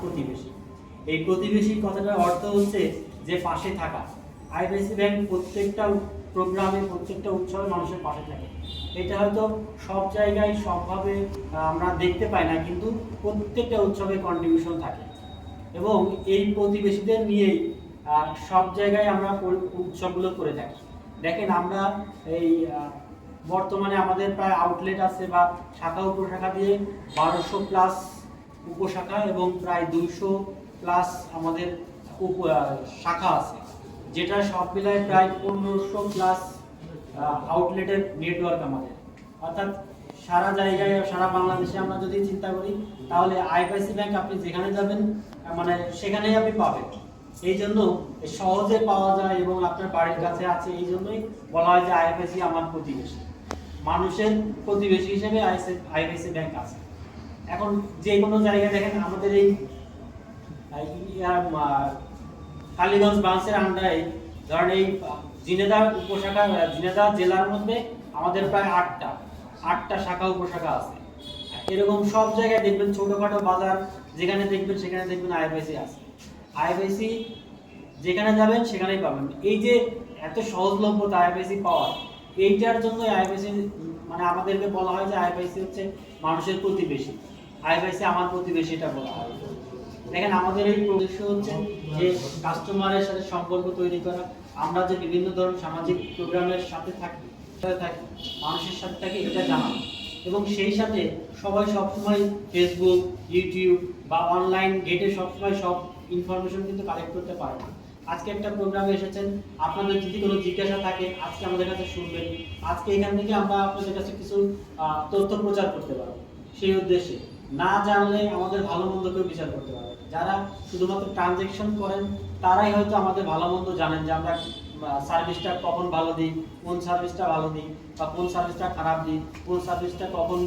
প্রতিবেশী। এই প্রতিবেশী কথাটার অর্থ হচ্ছে যে পাশে থাকা। আইএফআইসি ব্যাংক প্রত্যেকটা প্রোগ্রামে, প্রত্যেকটা উৎসবে মানুষের পাশে থাকে। এটা হয়তো সব জায়গায় সবভাবে আমরা দেখতে পাই না, কিন্তু প্রত্যেকটা উৎসবে কন্ট্রিবিউশন থাকে এবং এই প্রতিবেশীদের নিয়েই সব জায়গায় আমরা উৎসবগুলো করে থাকি। দেখেন, আমরা এই বর্তমানে আমাদের প্রায় আউটলেট আছে বা শাখা উপশাখা দিয়ে 1200+ উপশাখা এবং প্রায় 200+ আমাদের শাখা আছে, যেটা সব মিলায় প্রায় 1500+ আউটলেটের নেটওয়ার্ক আমাদের। অর্থাৎ সারা জায়গায়, সারা বাংলাদেশে আমরা যদি চিন্তা করি, তাহলে আইএফআইসি ব্যাংক আপনি যেখানে যাবেন মানে সেখানেই আপনি পাবেন। এই জন্য সহজে পাওয়া যায় এবং আপনার বাড়ির কাছে আছে, এই জন্যই বলা হয় যে আইএফআইসি আমার প্রতিবেশী। মানুষের প্রতিবেশী হিসেবে আইএফআইসি ব্যাংক আছে। এখন যে কোনো জায়গায় দেখেন, আমাদের এই কালীগঞ্জ ব্রাঞ্চের আন্ডারে ধরেন এই ঝিনেদা উপশাখা, ঝিনেদা জেলার মধ্যে আমাদের প্রায় 8টা শাখা উপশাখা আছে। এরকম সব জায়গায় দেখবেন ছোটখাটো বাজার যেখানে দেখবেন সেখানে দেখবেন আইএফআইসি আছে। আইএফআইসি যেখানে যাবেন সেখানেই পাবেন। এই যে এত সহজলভ্যতা আইএফআইসি পাওয়ার, এইটার জন্য আইএফআইসি মানে আমাদেরকে বলা হয় যে আইএফআইসি হচ্ছে মানুষের প্রতিবেশী। আইএফআইসি আমার প্রতিবেশী, এটা বলা হয়। দেখেন, আমাদের এই উদ্দেশ্য হচ্ছে যে কাস্টমারের সাথে সম্পর্ক তৈরি করা। আমরা যে বিভিন্ন ধরনের সামাজিক প্রোগ্রামের সাথে থাকি, মানুষের সাথে থাকি, এটা জানানো। এবং সেই সাথে সবাই সবসময় ফেসবুক, ইউটিউব বা অনলাইন গেটে সবসময় সব ইনফরমেশন কিন্তু কালেক্ট করতে পারে না। আজকে একটা প্রোগ্রামে এসেছেন, আপনাদের যদি কোনো জিজ্ঞাসা থাকে আজকে আমাদের কাছে শুনবেন। আজকে এখান থেকে আমরা আপনাদের কাছে কিছু তথ্য প্রচার করতে পারবো। সেই উদ্দেশ্যে না জানলে আমাদের ভালো মন্দ কেউ বিচার করতে পারবে। যারা শুধুমাত্র ট্রানজ্যাকশন করেন তারাই হয়তো আমাদের ভালো মন্দ জানেন, যে আমরা সার্ভিসটা কখন ভালো দিই, কোন সার্ভিসটা ভালো দিই, বা কোন সার্ভিসটা খারাপ দিই, কোন সার্ভিসটা কখন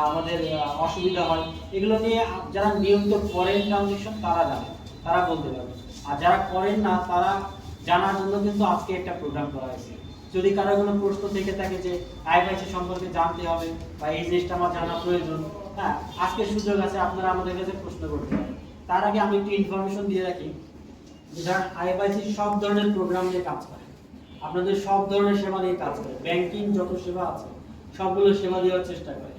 আমাদের অসুবিধা হয়। এগুলো নিয়ে যারা নিয়মিত করেন ট্রানজ্যাকশন তারা জানে, তারা বলতে পারবে। আর যারা করেন না তারা জানার জন্য কিন্তু আজকে একটা প্রোগ্রাম করা হয়েছে। যদি কারো কোনো প্রশ্ন থেকে থাকে যে আইএফআইসি সম্পর্কে জানতে হবে বা এই জিনিসটা আমার জানা প্রয়োজন, হ্যাঁ, আজকে সুযোগ আছে, আপনারা আমাদের কাছে প্রশ্ন করতে পারেন। তার আগে আমি একটু ইনফরমেশন দিয়ে রাখি। ধরেন আইএফআইসি সব ধরনের প্রোগ্রাম নিয়ে কাজ করে, আপনাদের সব ধরনের সেবা নিয়ে কাজ করে। ব্যাংকিং যত সেবা আছে সবগুলো সেবা দেওয়ার চেষ্টা করে।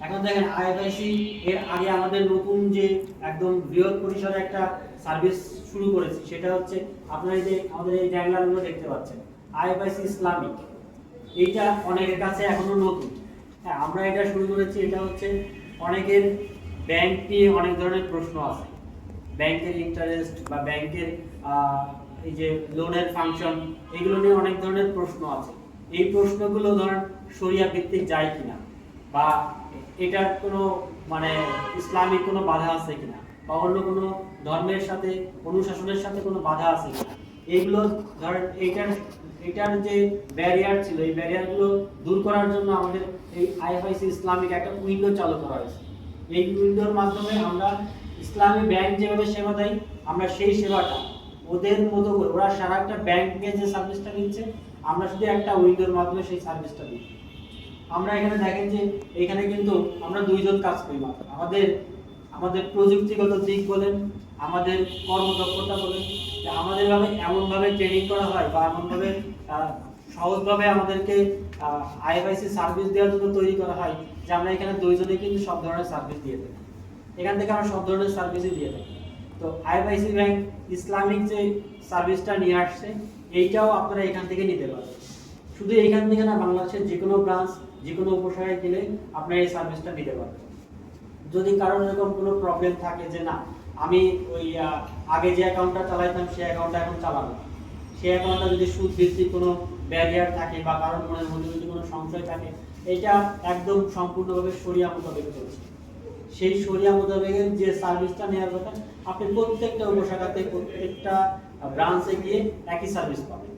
এখন দেখেন, আইএফআইসি এর আগে আমাদের নতুন যে একদম বৃহৎ পরিসরে একটা সার্ভিস শুরু করেছি, সেটা হচ্ছে আপনারা যে আমাদের এই ট্যাগলাইনগুলো দেখতে পাচ্ছেন, আইএফআইসি ইসলামিক। এইটা অনেকের কাছে এখনো নতুন। হ্যাঁ, আমরা এটা শুরু করেছি। এটা হচ্ছে অনেকের ব্যাংক নিয়ে অনেক ধরনের প্রশ্ন আছে, ব্যাংকের ইন্টারেস্ট বা ব্যাংকের এই যে লোনের ফাংশন, এগুলো নিয়ে অনেক ধরনের প্রশ্ন আছে। এই প্রশ্নগুলো ধরেন শরিয়া ভিত্তিক যায় কিনা, বা এটার কোনো মানে ইসলামিক কোনো বাধা আছে কিনা, বা অন্য কোনো ধর্মের সাথে, অনুশাসনের সাথে কোনো বাধা আছে কিনা, এইগুলো ধরেন এটার যে ব্যারিয়ার ছিল, এই ব্যারিয়ারগুলো দূর করার জন্য আমাদের এই আইএফআইসি ইসলামিক একটা উইন্ডো চালু করা হয়েছে। এই উইন্ডোর মাধ্যমে আমরা ইসলামী ব্যাংক যেভাবে সেবা দেয়, আমরা সেই সেবাটা ওদের মতো করে, ওরা সারা একটা ব্যাংকে যে সার্ভিসটা দিচ্ছে, আমরা শুধু একটা উইন্ডোর মাধ্যমে সেই সার্ভিসটা দিই। আমরা এখানে দেখেন যে এখানে কিন্তু আমরা দুইজন কাজ করি মাত্র। আমাদের প্রযুক্তিগত দিক বলেন, আমাদের কর্মদক্ষতা বলেন, আমাদের এমনভাবে ট্রেনিং করা হয় বা এমনভাবে সহজভাবে আমাদেরকে আইএফআইসি সার্ভিস দেওয়ার জন্য তৈরি করা হয় যে আমরা এখানে দুইজনে কিন্তু সব ধরনের সার্ভিস দিয়ে থাকি। এখান থেকে আমরা সব ধরনের সার্ভিসই দিয়ে থাকি। তো আইএফআইসি ব্যাংক ইসলামিক যে সার্ভিসটা নিয়ে আসছে, এইটাও আপনারা এখান থেকে নিতে পারবেন। শুধু এইখান থেকে না, বাংলাদেশের যে কোনো ব্রাঞ্চ, যে কোনো উপশাখায় গেলে আপনারা এই সার্ভিসটা নিতে পারবেন। যদি কারোর এরকম কোনো প্রবলেম থাকে যে না, আমি ওই আগে যে অ্যাকাউন্টটা চালাইতাম সেই অ্যাকাউন্টটা এখন চালাবো না, সেই অ্যাকাউন্টটা যদি সুদ ভিত্তিক কোনো ব্যারিয়ার থাকে বা কারোর মনের মধ্যে যদি কোনো সংশয় থাকে, এটা একদম সম্পূর্ণভাবে শরিয়া মোতাবেক চলছে। সেই শরিয়া মোতাবেকের যে সার্ভিসটা নেওয়ার কথা, আপনি প্রত্যেকটা উপশাখাতে, প্রত্যেকটা ব্রাঞ্চে গিয়ে একই সার্ভিস পাবেন।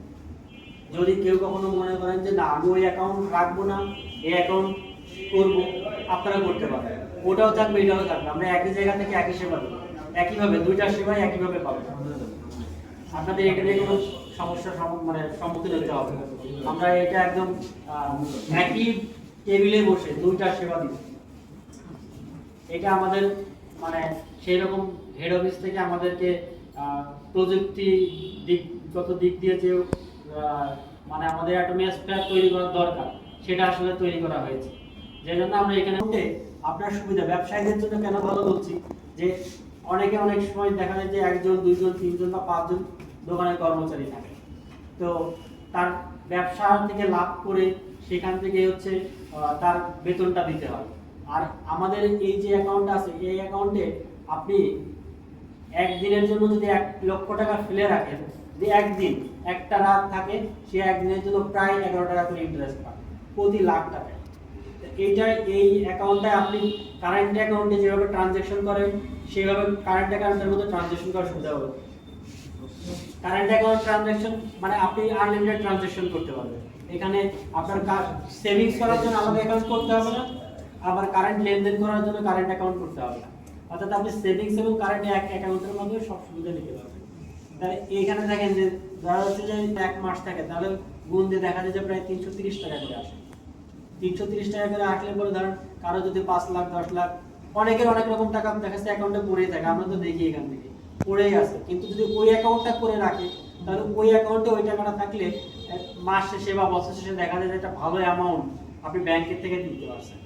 যদি কেউ কখনো মনে করেন যে না, আমি ওই অ্যাকাউন্ট রাখবো না, এই অ্যাকাউন্ট করবো, আপনারা করতে পারেন। ওটাও থাকবে, এটাও থাকবে। আমরা একই জায়গা থেকে একই সেবা দেবো, একইভাবে দুইটা সেবাই একইভাবে পাবেন। আপনাদের এখানে কোনো সমস্যার সম্মুখীন হতে হবে। আমরা এটা একদম একই টেবিলে বসে দুইটা সেবা দিচ্ছি। এটা আমাদের সেই রকম হেড অফিস থেকে আমাদেরকে প্রযুক্তি দিকগত দিক দিয়ে যে মানে আমাদের অ্যাটমসফিয়ার তৈরি করা দরকার সেটা আসলে তৈরি করা হয়েছে। যে জন্য আমরা এখানে আপনার সুবিধা ব্যবসায়ীদের জন্য কেন ভালো বলছি, যে অনেক সময় দেখা যায় যে 1 জন 2 জন 3 জন বা 5 জন দোকানের কর্মচারী থাকে, তো তার ব্যবসা থেকে লাভ করে সেখান থেকে হচ্ছে তার বেতনটা দিতে হয়। আর আমাদের এই যে অ্যাকাউন্ট আছে এই অ্যাকাউন্টে আপনি একদিনের জন্য যদি 1 লক্ষ টাকা ফেলে রাখেন, যে একদিন একটা রাত থাকে, সে একদিনের জন্য প্রায় 11 টাকা করে ইন্টারেস্ট পায় প্রতি লাখ টাকায়। এইটা এই অ্যাকাউন্টে আপনি কারেন্ট অ্যাকাউন্টে যেভাবে ট্রানজ্যাকশন করেন সেভাবে কারেন্ট অ্যাকাউন্টের মধ্যে ট্রানজ্যাকশন করার সুবিধা হবে। কারেন্ট অ্যাকাউন্ট ট্রানজ্যাকশন মানে আপনি আনলিমিটেড ট্রানজ্যাকশন করতে পারবেন। এখানে আপনার সেভিংস করার জন্য আলাদা অ্যাকাউন্ট করতে হবে না, আবার কারেন্ট লেনদেন করার জন্য কারেন্ট অ্যাকাউন্ট করতে হবে না। অর্থাৎ আপনি সেভিংস এবং কারেন্ট এক অ্যাকাউন্টের মধ্যে সব সুবিধা নিতে পারবেন। তাহলে এইখানে দেখেন যে ধরা হচ্ছে যে 1 মাস থাকে, তাহলে গুণ দিয়ে দেখা যায় যে প্রায় 330 টাকা করে আসে। 330 টাকা করে আসলে পরে ধরেন কারো যদি 5 লাখ 10 লাখ, অনেকের অনেক রকম টাকা দেখা যাচ্ছে অ্যাকাউন্টে পড়েই থাকে, আমরা তো দেখি এখান থেকে পড়েই আছে। কিন্তু যদি ওই অ্যাকাউন্টটা করে রাখে, তাহলে ওই অ্যাকাউন্টে ওই টাকাটা থাকলে মাস শেষে বা বছর শেষে দেখা যায় যে একটা ভালো অ্যামাউন্ট আপনি ব্যাংকের থেকে দিতে পারছেন।